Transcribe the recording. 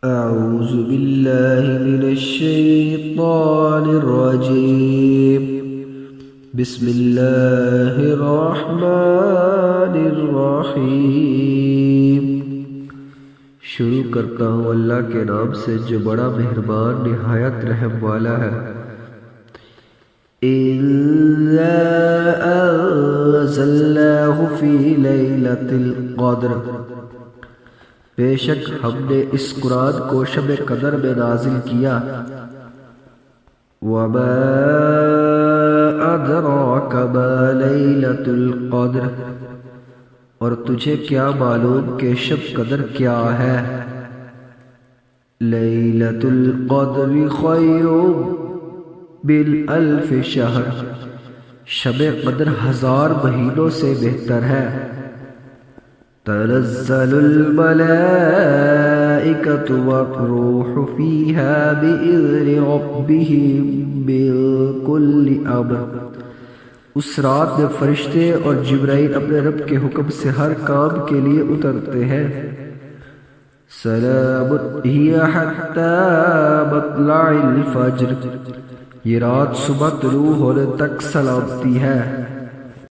أعوذ بالله من الشيطان الرجيم بسم الله الرحمن الرحیم۔ شروع کرتا ہوں اللہ کے نام سے جو بڑا مہربان نہایت رحم والا ہے۔ إِنَّا أَنزَلْنَاهُ فِي لَيْلَةِ الْقَدْرِ، بے شک ہم نے اس قرآن کو شب قدر میں نازل کیا۔ وَمَا أَدْرَاكَ مَا لَيْلَةُ الْقَدْرِ، اور تجھے کیا معلوم کہ شب قدر کیا ہے؟ لَيْلَةُ الْقَدْرِ خَيْرٌ مِّنْ أَلْفِ شَهْرٍ، شب قدر 1000 مہینوں سے بہتر ہے۔ تنزل الملائکۃ والروح فیہا بإذن ربہم من کل امر، اس رات میں فرشتے اور جبرائیل اپنے رب کے حکم سے ہر کام کے لیے اترتے ہیں۔ سلام ہی حتی مطلع الفجر، یہ رات صبح طلوع ہونے تک سلامتی ہے۔